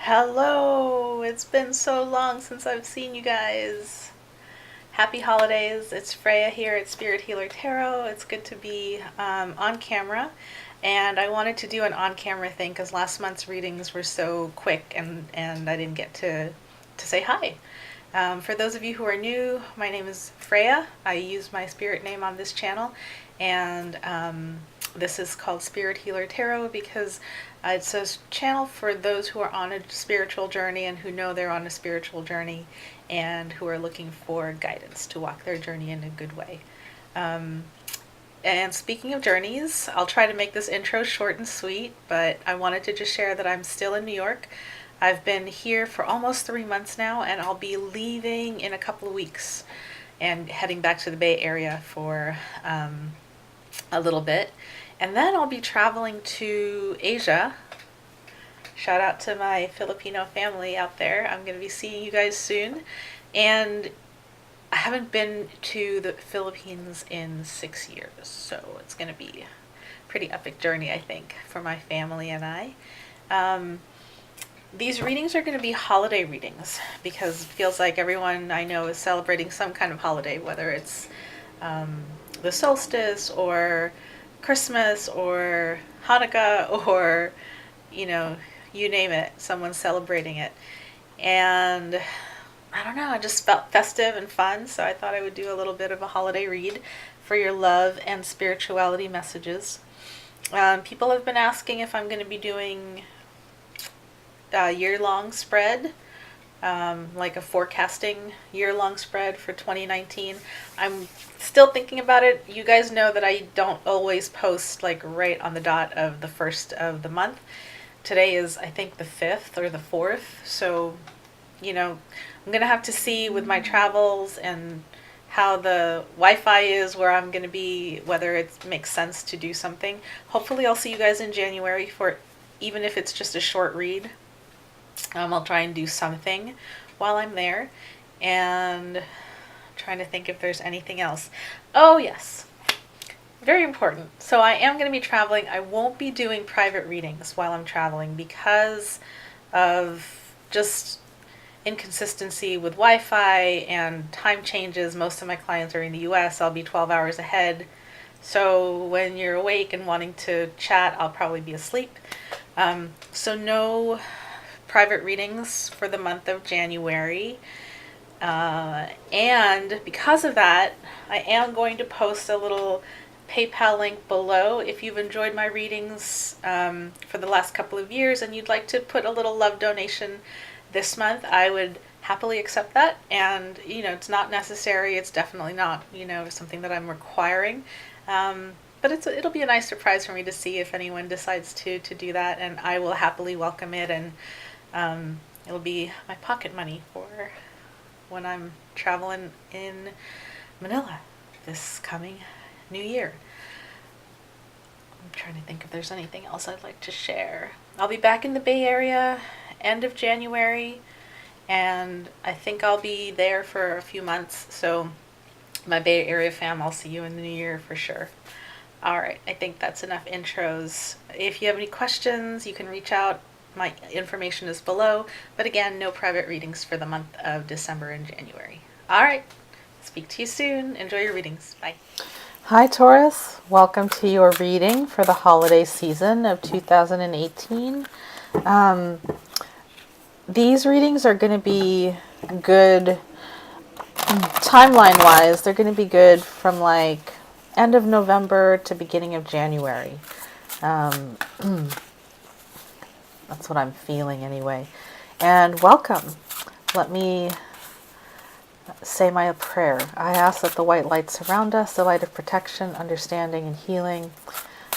Hello! It's been so long since I've seen you guys. Happy holidays. It's Freya here at Spirit Healer Tarot. It's good to be on camera. And I wanted to do an on camera thing because last month's readings were so quick and I didn't get to say hi. For those of you who are new, my name is Freya. I use my spirit name on this channel. And this is called Spirit Healer Tarot because it's a channel for those who are on a spiritual journey and who know they're on a spiritual journey and who are looking for guidance to walk their journey in a good way. And speaking of journeys, I'll try to make this intro short and sweet, but I wanted to just share that I'm still in New York. I've been here for almost 3 months now, and I'll be leaving in a couple of weeks and heading back to the Bay Area for a little bit. And then I'll be traveling to Asia. Shout out to my Filipino family out there. I'm going to be seeing you guys soon. And I haven't been to the Philippines in 6 years, so it's going to be a pretty epic journey, I think, for my family and I. These readings are going to be holiday readings because it feels like everyone I know is celebrating some kind of holiday, whether it's the solstice or Christmas or Hanukkah or, you name it, someone's celebrating it. And I don't know, I just felt festive and fun, so I thought I would do a little bit of a holiday read for your love and spirituality messages. People have been asking if I'm going to be doing a year-long spread, like a forecasting year-long spread for 2019. I'm still thinking about it. You guys know that I don't always post like right on the dot of the first of the month. Today is, I think, the 5th or the 4th, so I'm gonna have to see with my travels and how the Wi-Fi is where I'm gonna be, whether it makes sense to do something. Hopefully I'll see you guys in January for, even if it's just a short read. I'll try and do something while I'm there, and I'm trying to think if there's anything else. Oh yes, very important. So I am going to be traveling. I won't be doing private readings while I'm traveling because of just inconsistency with Wi-Fi and time changes. Most of my clients are in the US. I'll be 12 hours ahead. So when you're awake and wanting to chat, I'll probably be asleep. So no private readings for the month of January. And because of that, I am going to post a little PayPal link below. If you've enjoyed my readings for the last couple of years and you'd like to put a little love donation this month, I would happily accept that. And, it's not necessary. It's definitely not, something that I'm requiring. But it'll be a nice surprise for me to see if anyone decides to do that, and I will happily welcome it. And it'll be my pocket money for when I'm traveling in Manila this coming new year. I'm trying to think if there's anything else I'd like to share. I'll be back in the Bay Area end of January, and I think I'll be there for a few months. So my Bay Area fam, I'll see you in the new year for sure. All right, I think that's enough intros. If you have any questions, you can reach out. My information is below, but again, no private readings for the month of December and January. All right, speak to you soon. Enjoy your readings. Bye. Hi Taurus, welcome to your reading for the holiday season of 2018. These readings are going to be good timeline-wise. They're going to be good from like end of November to beginning of January. That's what I'm feeling anyway. And welcome. Let me say my prayer. I ask that the white light surround us, the light of protection, understanding, and healing.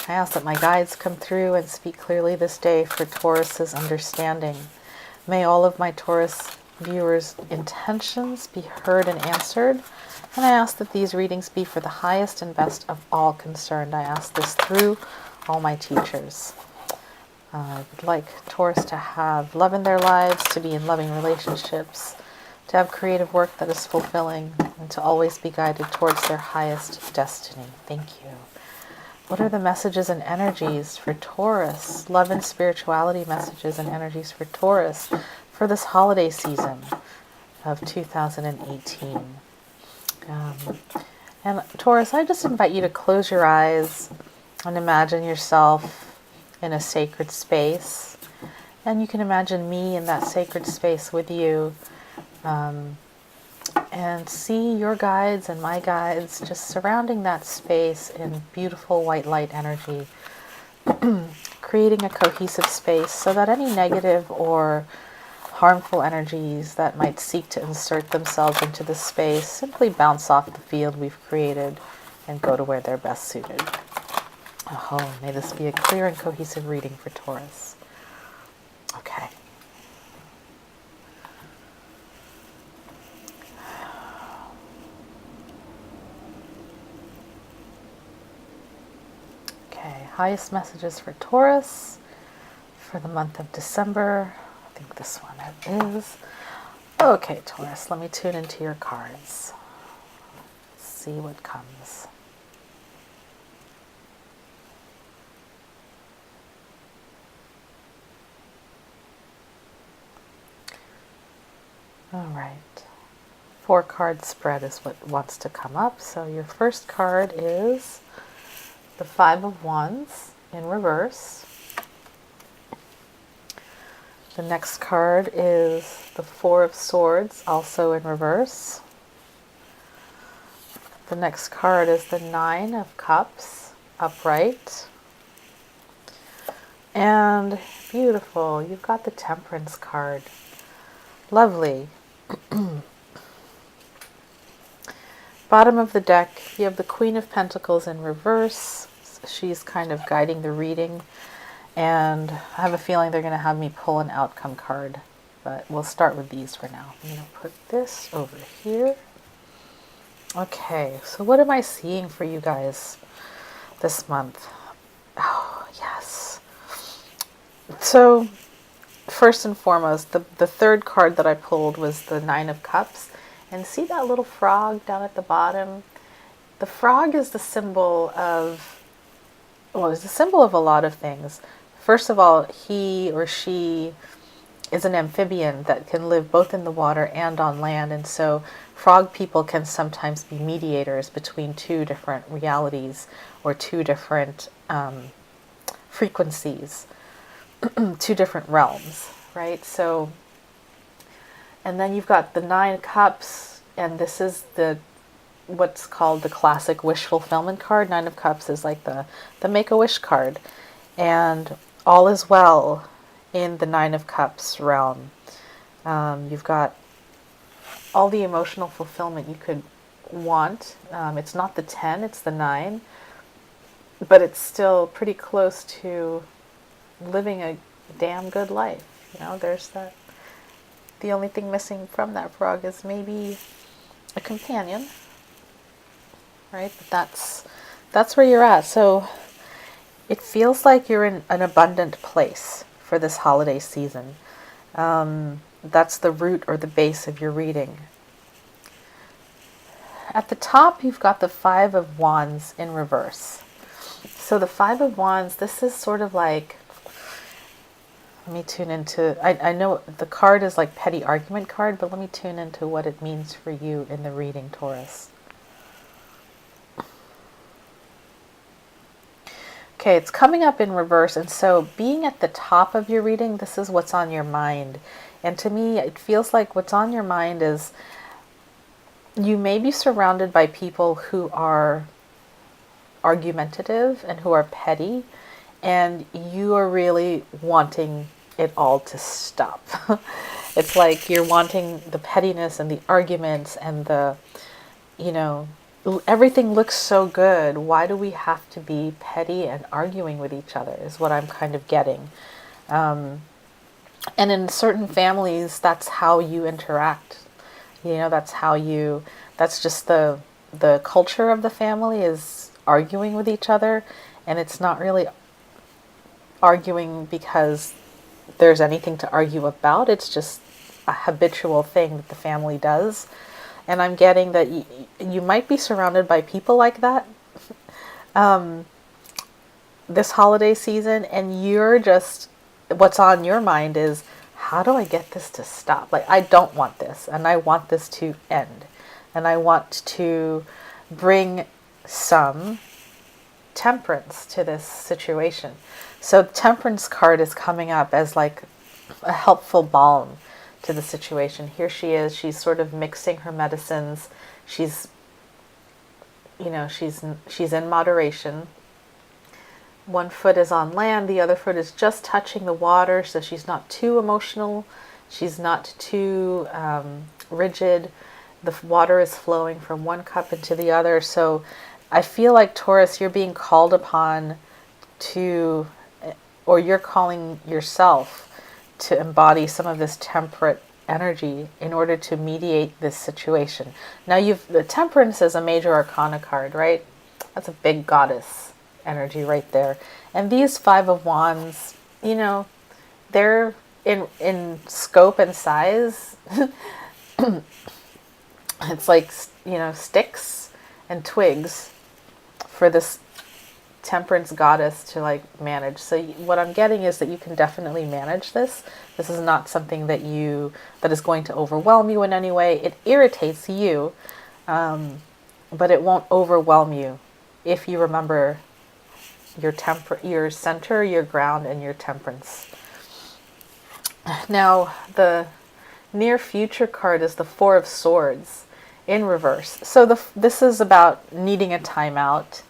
I ask that my guides come through and speak clearly this day for Taurus's understanding. May all of my Taurus viewers' intentions be heard and answered. And I ask that these readings be for the highest and best of all concerned. I ask this through all my teachers. I would like Taurus to have love in their lives, to be in loving relationships, to have creative work that is fulfilling, and to always be guided towards their highest destiny. Thank you. What are the messages and energies for Taurus? Love and spirituality messages and energies for Taurus for this holiday season of 2018. And Taurus, I just invite you to close your eyes and imagine yourself in a sacred space. And you can imagine me in that sacred space with you. And see your guides and my guides just surrounding that space in beautiful white light energy, creating a cohesive space so that any negative or harmful energies that might seek to insert themselves into the space simply bounce off the field we've created and go to where they're best suited. Oh, may this be a clear and cohesive reading for Taurus. Okay. Okay, highest messages for Taurus for the month of December. I think this one it is. Okay, Taurus, let me tune into your cards. See what comes. All right. 4-card spread is what wants to come up. So your first card is the 5 of Wands in reverse. The next card is the 4 of Swords, also in reverse. The next card is the 9 of Cups, upright. And beautiful, you've got the Temperance card. Lovely. Bottom of the deck, you have the Queen of Pentacles in reverse. She's kind of guiding the reading. And I have a feeling they're going to have me pull an outcome card. But we'll start with these for now. I'm going to put this over here. Okay, so what am I seeing for you guys this month? Oh, yes. So, first and foremost, the third card that I pulled was the 9 of Cups. And see that little frog down at the bottom? The frog is the symbol of, well, it's the symbol of a lot of things. First of all, he or she is an amphibian that can live both in the water and on land. And so frog people can sometimes be mediators between two different realities or two different frequencies, two different realms, right? So, and then you've got the 9 Cups, and this is what's called the classic wish fulfillment card. 9 of Cups is like the Make-A-Wish card. And all is well in the 9 of Cups realm. You've got all the emotional fulfillment you could want. It's not the 10, it's the 9. But it's still pretty close to living a damn good life. You know, there's that. The only thing missing from that frog is maybe a companion, right? But that's where you're at. So it feels like you're in an abundant place for this holiday season. That's the root or the base of your reading. At the top, you've got the 5 of Wands in reverse. So the 5 of Wands, this is sort of like, let me tune into, I know the card is like petty argument card, but let me tune into what it means for you in the reading, Taurus. Okay, it's coming up in reverse, and so being at the top of your reading, this is what's on your mind. And to me, it feels like what's on your mind is you may be surrounded by people who are argumentative and who are petty, and you are really wanting it all to stop. It's like you're wanting the pettiness and the arguments and the, you know, everything looks so good. Why do we have to be petty and arguing with each other is what I'm kind of getting. And in certain families, that's how you interact. You know, that's just the culture of the family is arguing with each other. And it's not really arguing because there's anything to argue about. It's just a habitual thing that the family does. And I'm getting that you might be surrounded by people like that. this holiday season, and you're just, what's on your mind is, how do I get this to stop? Like, I don't want this, and I want this to end. And I want to bring some temperance to this situation. So temperance card is coming up as like a helpful balm to the situation. Here she is, she's sort of mixing her medicines. She's, you know, she's in moderation. One foot is on land, the other foot is just touching the water, so she's not too emotional, she's not too rigid. The water is flowing from one cup into the other. So I feel like, Taurus, you're being called upon to, or you're calling yourself to embody some of this temperate energy in order to mediate this situation. Now, the Temperance is a major arcana card, right? That's a big goddess energy right there. And these Five of Wands, you know, they're in scope and size. It's like, you know, sticks and twigs for this temperance goddess to like manage. So what I'm getting is that you can definitely manage this. This is not something that is going to overwhelm you in any way. It irritates you, but it won't overwhelm you if you remember your center, your ground, and your temperance. Now, the near future card is the Four of Swords in reverse. So this is about needing a timeout,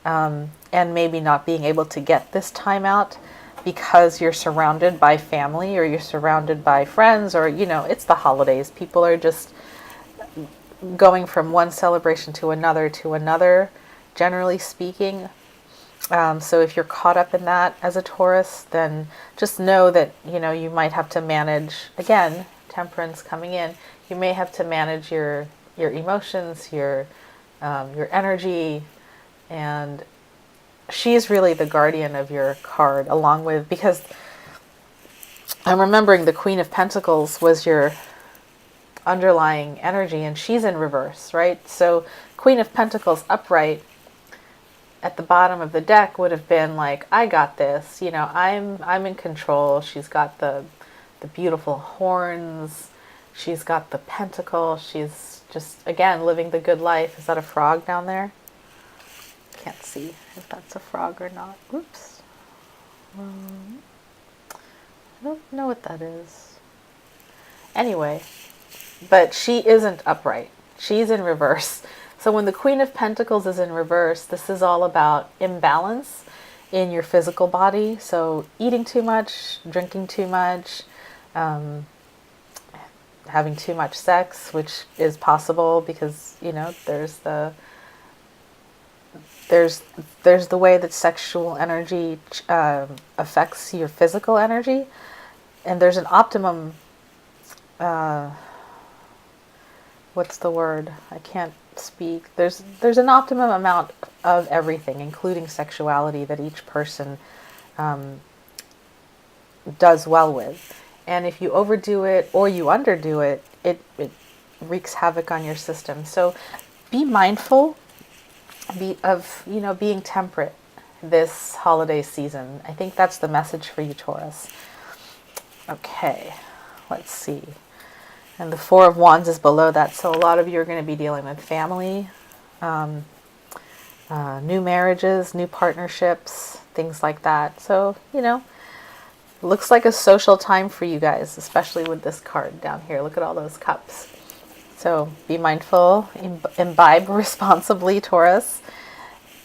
and maybe not being able to get this timeout because you're surrounded by family, or you're surrounded by friends, or, you know, it's the holidays. People are just going from one celebration to another, generally speaking. So if you're caught up in that as a Taurus, then just know that, you know, you might have to manage, again, temperance coming in, you may have to manage your emotions, your energy, and she's really the guardian of your card, along with, because I'm remembering the Queen of Pentacles was your underlying energy, and she's in reverse, right? So Queen of Pentacles upright at the bottom of the deck would have been like, I got this, you know, I'm in control. She's got the beautiful horns, she's got the pentacle, she's just, again, living the good life. Is that a frog down there? Can't see if that's a frog or not. Oops. I don't know what that is. Anyway, but she isn't upright. She's in reverse. So when the Queen of Pentacles is in reverse, this is all about imbalance in your physical body. So eating too much, drinking too much, having too much sex, which is possible because, you know, there's the way that sexual energy affects your physical energy, and there's an optimum. What's the word? I can't speak. There's an optimum amount of everything, including sexuality, that each person does well with. And if you overdo it or you underdo it, it wreaks havoc on your system. So be mindful of, you know, being temperate this holiday season. I think that's the message for you, Taurus. Okay, let's see. And the Four of Wands is below that, so a lot of you are going to be dealing with family, new marriages, new partnerships, things like that. So, you know, looks like a social time for you guys, especially with this card down here. Look at all those cups. So be mindful, imbibe responsibly, Taurus.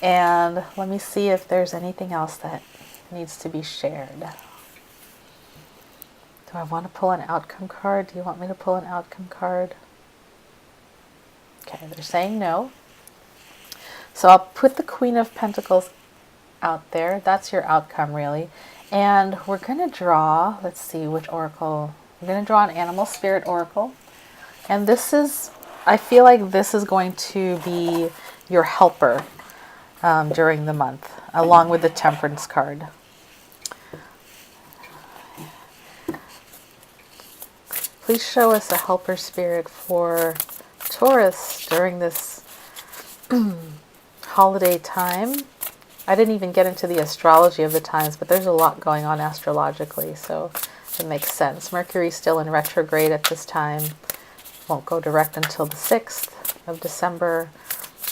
And let me see if there's anything else that needs to be shared. Do I want to pull an outcome card? Do you want me to pull an outcome card? Okay, they're saying no. So I'll put the Queen of Pentacles out there. That's your outcome, really. And we're going to draw, let's see which oracle. We're going to draw an animal spirit oracle. And this is, I feel like this is going to be your helper during the month, along with the Temperance card. Please show us a helper spirit for Taurus during this holiday time. I didn't even get into the astrology of the times, but there's a lot going on astrologically, so it makes sense. Mercury's still in retrograde at this time. Won't go direct until the 6th of December,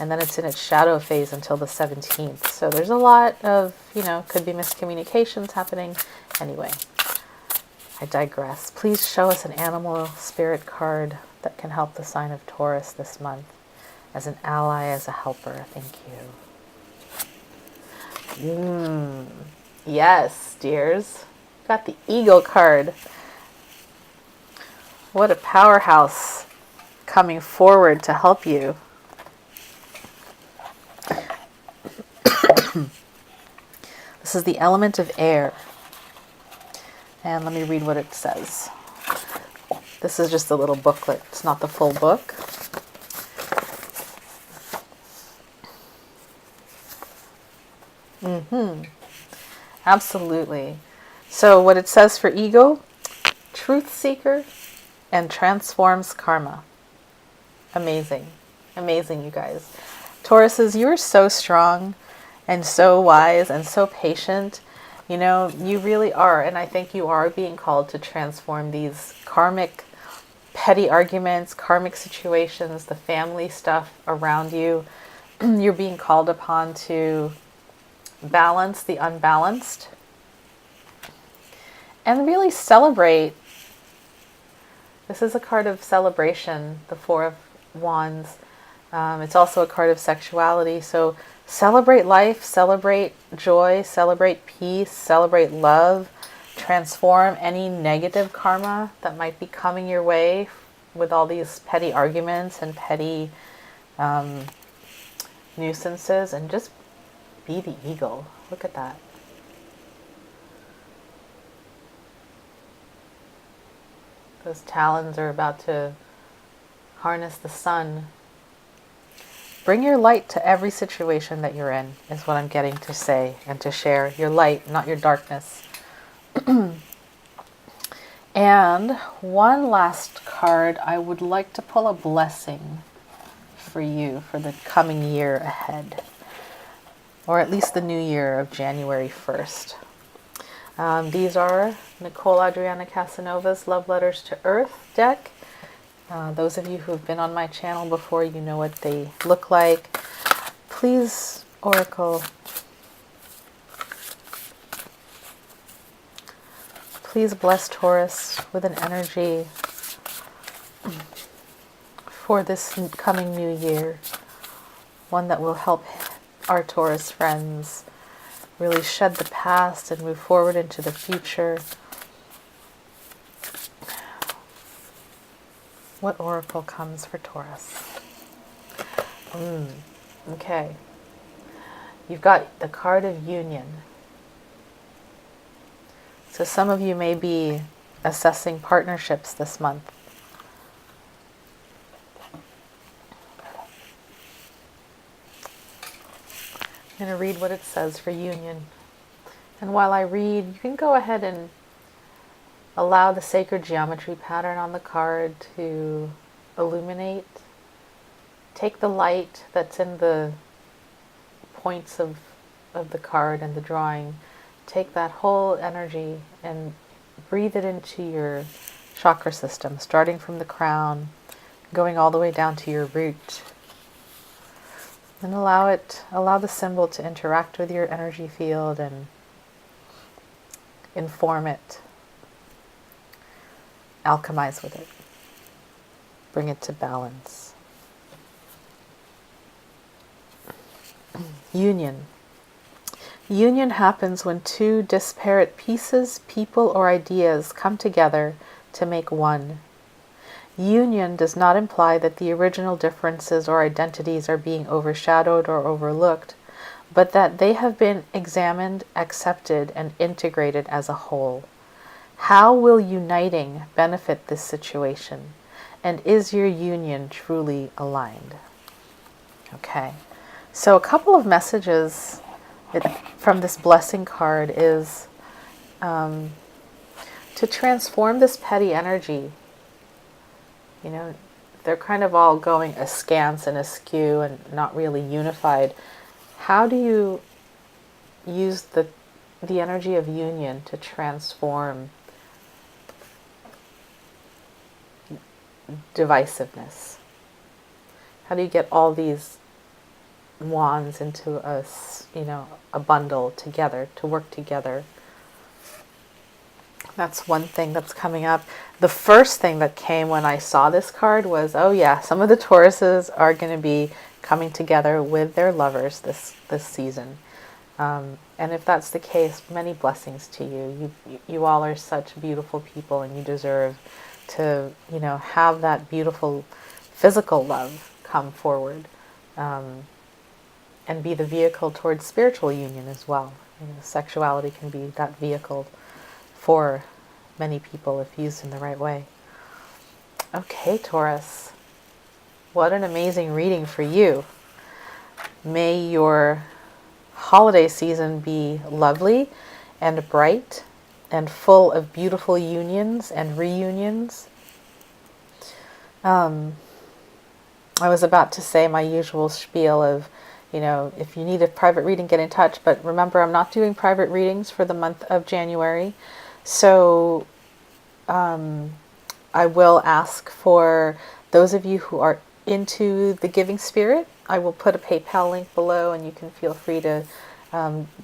and then it's in its shadow phase until the 17th. So there's a lot of, could be miscommunications happening. Anyway, I digress. Please show us an animal spirit card that can help the sign of Taurus this month as an ally, as a helper. Thank you. Yes, dears. Got the Eagle card. What a powerhouse coming forward to help you. This is the element of air. And let me read what it says. This is just a little booklet. It's not the full book. Absolutely. So what it says for ego, truth seeker, and transforms karma. Amazing. Amazing, you guys. Tauruses, you are so strong and so wise and so patient. You really are. And I think you are being called to transform these karmic, petty arguments, karmic situations, the family stuff around you. You're being called upon to balance the unbalanced and really celebrate. This is a card of celebration, the Four of Wands. It's also a card of sexuality. So celebrate life, celebrate joy, celebrate peace, celebrate love, transform any negative karma that might be coming your way with all these petty arguments and petty nuisances, and just be the eagle. Look at that. Those talons are about to harness the sun. Bring your light to every situation that you're in, is what I'm getting to say and to share. Your light, not your darkness. And one last card, I would like to pull a blessing for you for the coming year ahead. Or at least the new year of January 1st. These are Nicole, Adriana, Casanova's Love Letters to Earth deck. Those of you who have been on my channel before, you know what they look like. Please, Oracle, please bless Taurus with an energy for this coming new year. One that will help our Taurus friends really shed the past and move forward into the future. What oracle comes for Taurus? Okay. You've got the card of union. So some of you may be assessing partnerships this month. I'm going to read what it says for union. And while I read, you can go ahead and allow the sacred geometry pattern on the card to illuminate. Take the light that's in the points of the card and the drawing. Take that whole energy and breathe it into your chakra system, starting from the crown, going all the way down to your root. And allow the symbol to interact with your energy field and inform it. Alchemize with it. Bring it to balance. Union. Union happens when two disparate pieces, people, or ideas come together to make one. Union does not imply that the original differences or identities are being overshadowed or overlooked, but that they have been examined, accepted, and integrated as a whole. How will uniting benefit this situation? And is your union truly aligned? Okay, so a couple of messages from this blessing card is to transform this petty energy. You know, they're kind of all going askance and askew and not really unified. How do you use the energy of union to transform divisiveness? How do you get all these wands into a bundle together, to work together? That's one thing that's coming up. The first thing that came when I saw this card was, oh yeah, some of the Tauruses are going to be coming together with their lovers this season. And if that's the case, many blessings to you. You all are such beautiful people, and you deserve to, have that beautiful physical love come forward, and be the vehicle towards spiritual union as well. Sexuality can be that vehicle for many people if used in the right way. Okay, Taurus, what an amazing reading for you. May your holiday season be lovely and bright and full of beautiful unions and reunions. I was about to say my usual spiel of, if you need a private reading, get in touch. But remember, I'm not doing private readings for the month of January. So I will ask for those of you who are into the giving spirit. I will put a PayPal link below, and you can feel free to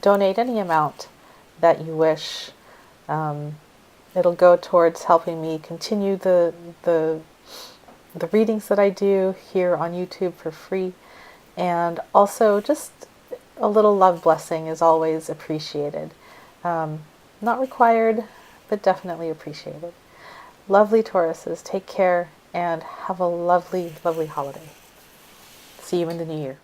donate any amount that you wish. It'll go towards helping me continue the readings that I do here on YouTube for free. And also just a little love blessing is always appreciated. Not required, but definitely appreciated. Lovely Tauruses, take care and have a lovely, lovely holiday. See you in the new year.